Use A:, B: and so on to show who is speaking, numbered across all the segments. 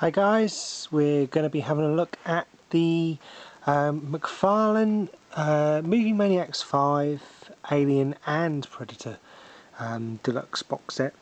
A: Hi guys, we're going to be having a look at the McFarlane Movie Maniacs 5 Alien and Predator Deluxe box set.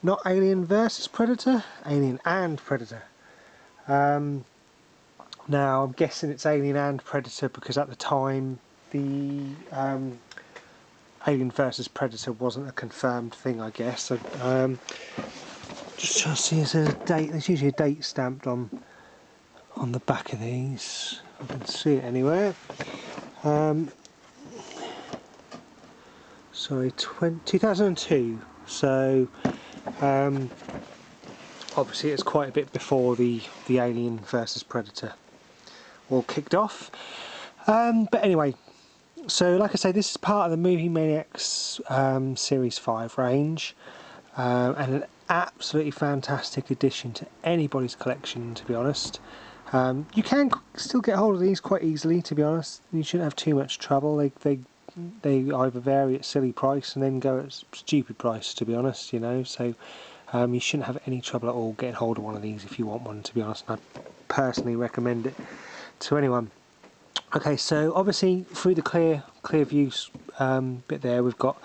A: Not Alien versus Predator, Alien and Predator. Now I'm guessing it's Alien and Predator because at the time the Alien versus Predator wasn't a confirmed thing, I guess. So, just trying to see if there's a date. There's usually a date stamped on the back of these. I can see it anywhere. Sorry, 2002. So obviously it's quite a bit before the Alien versus Predator all kicked off. But anyway, so like I say, this is part of the Movie Maniacs Series 5 range, and an absolutely fantastic addition to anybody's collection, to be honest. You can still get hold of these quite easily, to be honest. You shouldn't have too much trouble. They either vary at silly price and then go at stupid price, to be honest, you know. So you shouldn't have any trouble at all getting hold of one of these if you want one, to be honest. And I'd personally recommend it to anyone. Okay, so obviously through the clear view bit there, we've got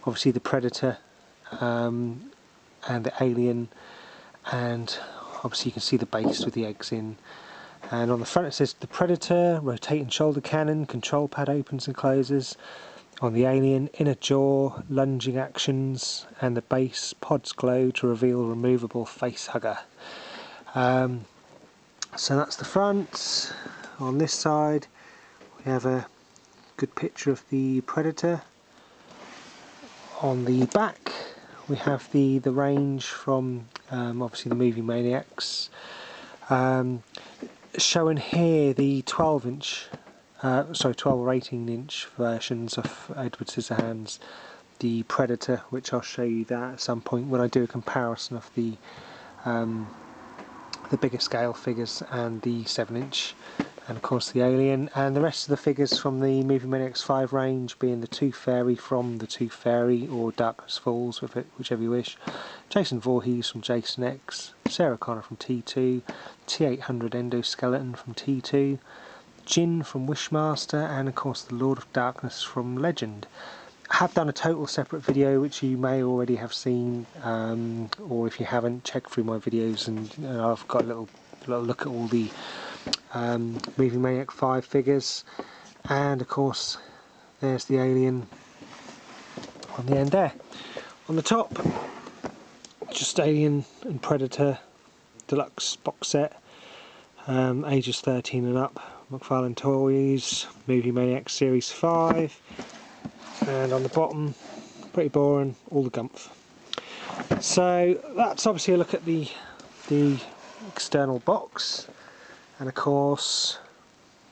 A: obviously the Predator and the Alien, and obviously you can see the base with the eggs in. And on the front it says the Predator, rotating shoulder cannon, control pad opens and closes. On the Alien, inner jaw, lunging actions, and the base, pods glow to reveal removable face hugger. So that's the front. On this side we have a good picture of the Predator. On the back we have the range from obviously the Movie Maniacs. Showing here the 12 or 18 inch versions of Edward Scissorhands, the Predator, which I'll show you that at some point when I do a comparison of the bigger scale figures and the 7 inch, and of course the Alien, and the rest of the figures from the Movie Maniacs 5 range being the Tooth Fairy from the Tooth Fairy, or Darkness Falls, whichever you wish, Jason Voorhees from Jason X, Sarah Connor from T2, T800 Endoskeleton from T2, Jin from Wishmaster, and of course the Lord of Darkness from Legend. I have done a total separate video which you may already have seen, or if you haven't, check through my videos, and I've got a little look at all the Movie Maniac 5 figures. And of course there's the Alien on the end there. On the top, just Alien and Predator Deluxe box set, ages 13 and up, McFarlane Toys, Movie Maniacs Series 5, and on the bottom, pretty boring, all the gumph. So that's obviously a look at the external box, and of course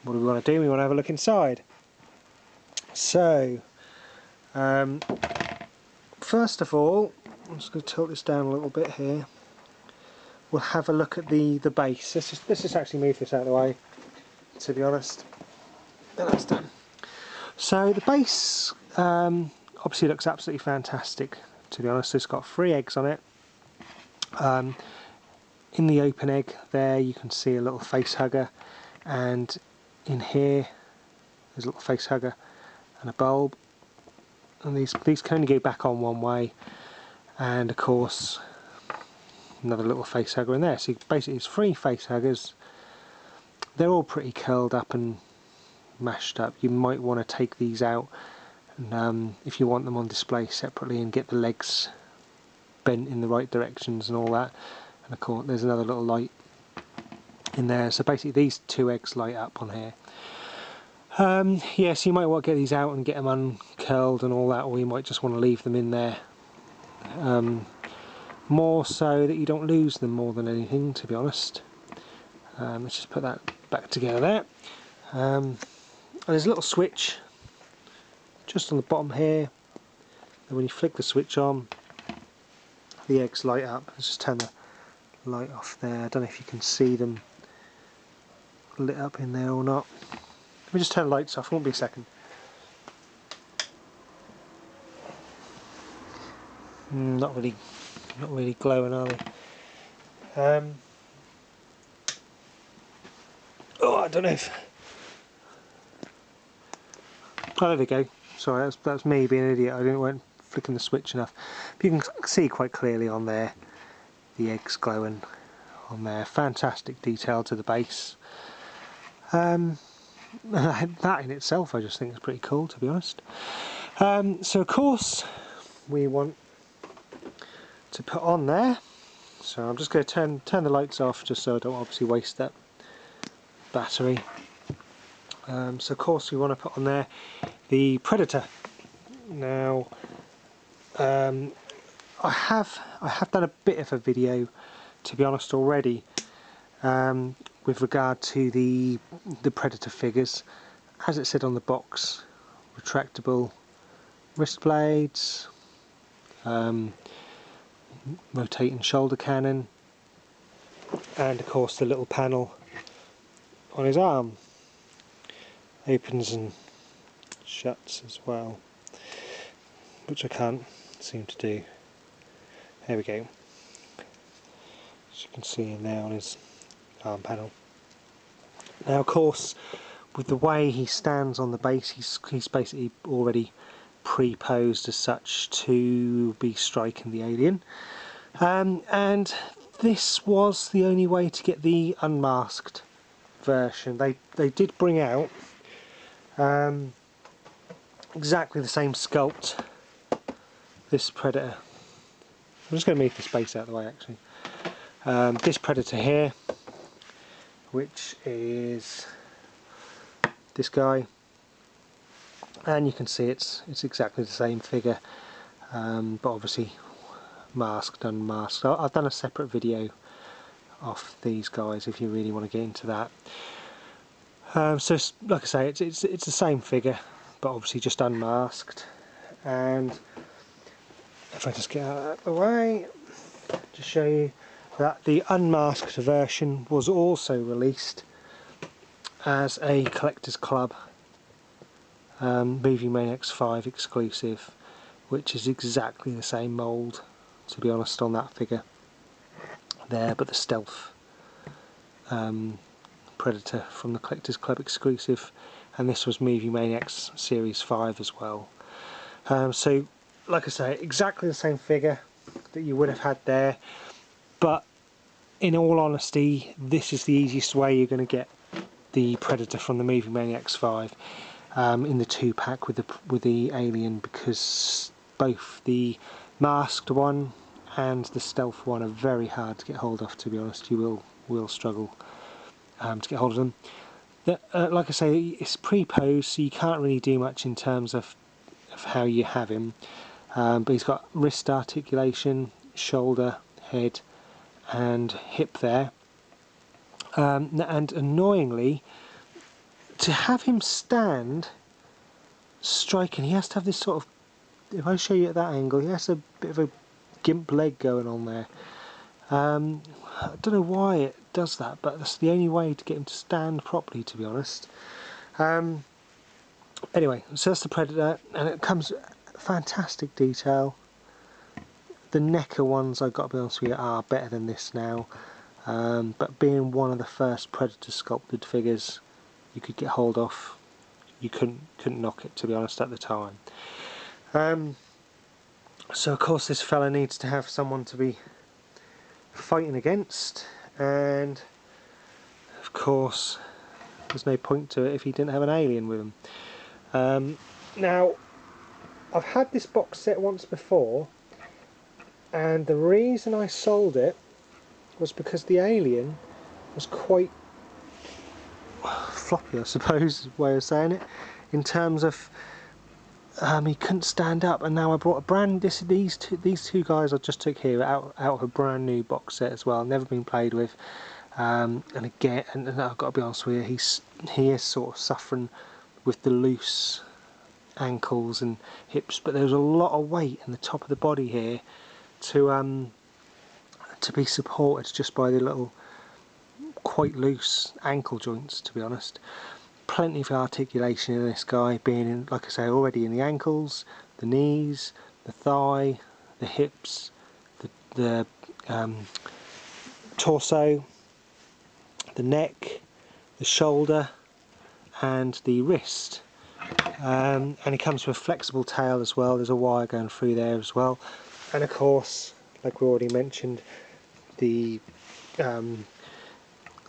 A: what do we want to do? We want to have a look inside. So first of all, I'm just going to tilt this down a little bit here. We'll have a look at the base. Let's just actually move this out of the way, to be honest. Then that's done. So the base obviously looks absolutely fantastic, to be honest. It's got 3 eggs on it. In the open egg there you can see a little face hugger, and in here there's a little face hugger and a bulb, and these can only go back on one way, and of course another little face hugger in there. So basically it's 3 face huggers. They're all pretty curled up and mashed up. You might want to take these out, and if you want them on display separately, and get the legs bent in the right directions and all that. And of course there's another little light in there. So basically these 2 eggs light up on here. Yeah, so you might want to get these out and get them uncurled and all that, or you might just want to leave them in there. More so that you don't lose them more than anything, to be honest. Let's just put that back together there. And there's a little switch just on the bottom here, and when you flick the switch on, the eggs light up. Let's just turn the light off there. I don't know if you can see them lit up in there or not. Let me just turn the lights off, it won't be a second. Not really glowing, are they? don't know if... Oh, there we go. Sorry, that's me being an idiot. I weren't flicking the switch enough. But you can see quite clearly on there the eggs glowing on there. Fantastic detail to the base. That in itself I just think is pretty cool, to be honest. So of course we want to put on there, so I'm just going to turn the lights off just so I don't obviously waste that battery. So of course we want to put on there the Predator. Now I have done a bit of a video, to be honest, already with regard to the Predator figures. As it said on the box, retractable wrist blades, rotating shoulder cannon, and of course the little panel on his arm opens and shuts as well, which I can't seem to do. There we go. As you can see in there on his arm panel. Now of course, with the way he stands on the base, he's basically already pre-posed as such to be striking the alien, and this was the only way to get the unmasked version. They did bring out exactly the same sculpt, this Predator. I'm just going to move the space out of the way actually. This Predator here, which is this guy, and you can see it's exactly the same figure, but obviously masked, unmasked. I've done a separate video of these guys if you really want to get into that. So like I say, it's the same figure, but obviously just unmasked. And if I just get out of the way to show you that the unmasked version was also released as a Collector's Club Movie Maniacs 5 exclusive, which is exactly the same mould, to be honest, on that figure there, but the stealth Predator from the Collector's Club exclusive, and this was Movie Maniacs Series 5 as well. So like I say, exactly the same figure that you would have had there, but in all honesty, this is the easiest way you're going to get the Predator from the Movie Maniacs 5 in the 2-pack with the alien, because both the masked one and the stealth one are very hard to get hold of, to be honest. You will struggle to get hold of them. Like I say, it's pre-posed, so you can't really do much in terms of how you have him, but he's got wrist articulation, shoulder, head and hip there, and annoyingly, to have him stand striking, he has to have this sort of, if I show you at that angle, he has a bit of a gimp leg going on there. I don't know why it does that, but that's the only way to get him to stand properly, to be honest. Anyway, so that's the Predator, and it comes fantastic detail. The NECA ones, I've got to be honest with you, are better than this now, but being one of the first Predator sculpted figures you could get hold of, you couldn't knock it, to be honest, at the time. So of course this fella needs to have someone to be fighting against, and of course there's no point to it if he didn't have an alien with him. Now, I've had this box set once before, and the reason I sold it was because the alien was quite floppy, I suppose, is the way of saying it, in terms of he couldn't stand up. And now I brought these two guys I just took here out of a brand new box set as well, never been played with, and again, and I've got to be honest with you, he is sort of suffering with the loose ankles and hips, but there's a lot of weight in the top of the body here to be supported just by the little quite loose ankle joints, to be honest. Plenty of articulation in this guy, being in, like I say, already in the ankles, the knees, the thigh, the hips, the torso, the neck, the shoulder and the wrist. And it comes with a flexible tail as well. There's a wire going through there as well, and of course, like we already mentioned, the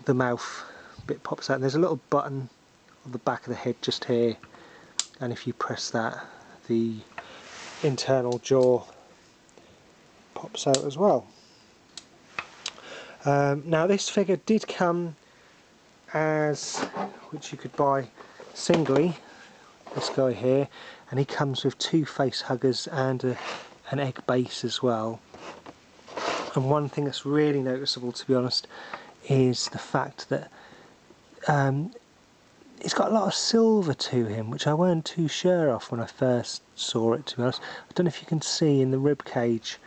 A: mouth bit pops out, and there's a little button on the back of the head just here, and if you press that, the internal jaw pops out as well. Now this figure did come as, which you could buy singly, this guy here, and he comes with 2 face huggers and an egg base as well. And one thing that's really noticeable, to be honest, is the fact that it's got a lot of silver to him, which I weren't too sure of when I first saw it, to be honest. I don't know if you can see in the rib cage,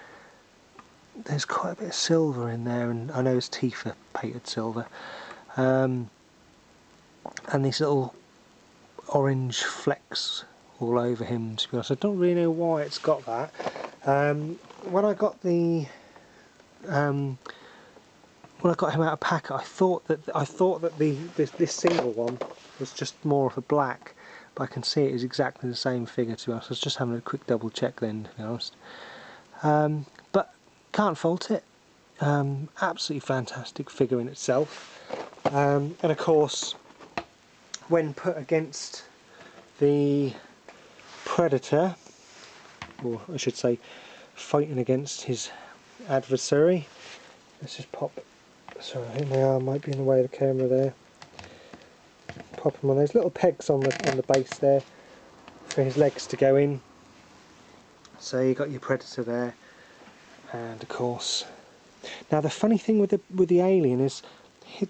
A: there's quite a bit of silver in there, and I know his teeth are painted silver. And these little orange flecks all over him, to be honest. I don't really know why it's got that. When I got the when I got him out of packet, I thought that this single one was just more of a black, but I can see it is exactly the same figure, to be honest. I was just having a quick double check then, to be honest. But can't fault it. Absolutely fantastic figure in itself. And of course, when put against the Predator, or I should say fighting against his adversary, let's just pop, sorry, I think my arm might be in the way of the camera there, pop him on those little pegs on the base there for his legs to go in. So you got your Predator there, and of course, now the funny thing with the alien is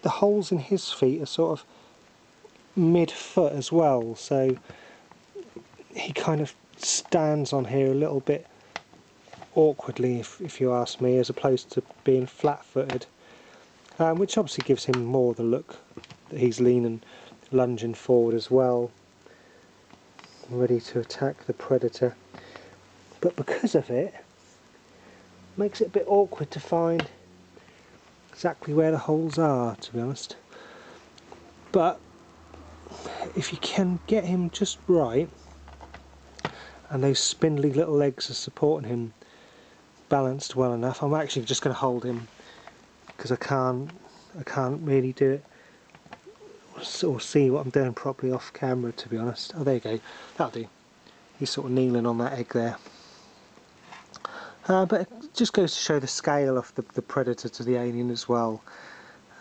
A: the holes in his feet are sort of mid-foot as well, so he kind of stands on here a little bit awkwardly, if you ask me, as opposed to being flat-footed, which obviously gives him more the look that he's leaning, lunging forward as well, ready to attack the Predator. But because of it, makes it a bit awkward to find exactly where the holes are, to be honest. But if you can get him just right, and those spindly little legs are supporting him balanced well enough, I'm actually just going to hold him, because I can't really do it or see what I'm doing properly off camera, to be honest. Oh, there you go, that'll do. He's sort of kneeling on that egg there. But it just goes to show the scale of the Predator to the alien as well.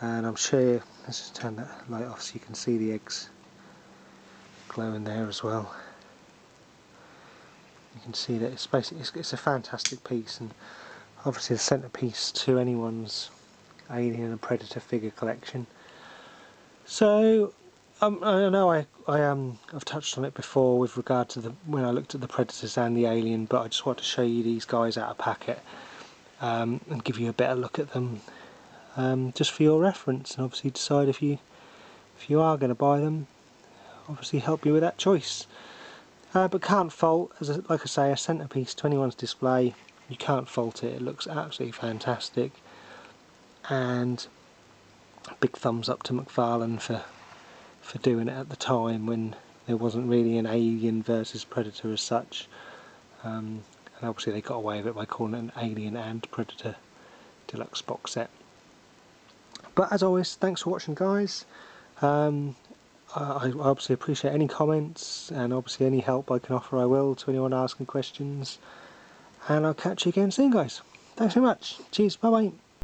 A: And I'm sure, let's just turn that light off so you can see the eggs glowing there as well. You can see that it's basically, it's a fantastic piece, and obviously the centrepiece to anyone's Alien and Predator figure collection. So I know I've touched on it before with regard to when I looked at the Predators and the Alien, but I just want to show you these guys out of packet and give you a better look at them, just for your reference, and obviously decide if you are going to buy them. Obviously help you with that choice. But can't fault, like I say, a centrepiece to anyone's display. You can't fault it. It looks absolutely fantastic, and big thumbs up to McFarlane for doing it at the time when there wasn't really an Alien versus Predator as such. And obviously they got away with it by calling it an Alien and Predator Deluxe box set. But as always, thanks for watching, guys. I obviously appreciate any comments, and obviously any help I can offer I will to anyone asking questions. And I'll catch you again soon, guys. Thanks very much. Cheers. Bye bye.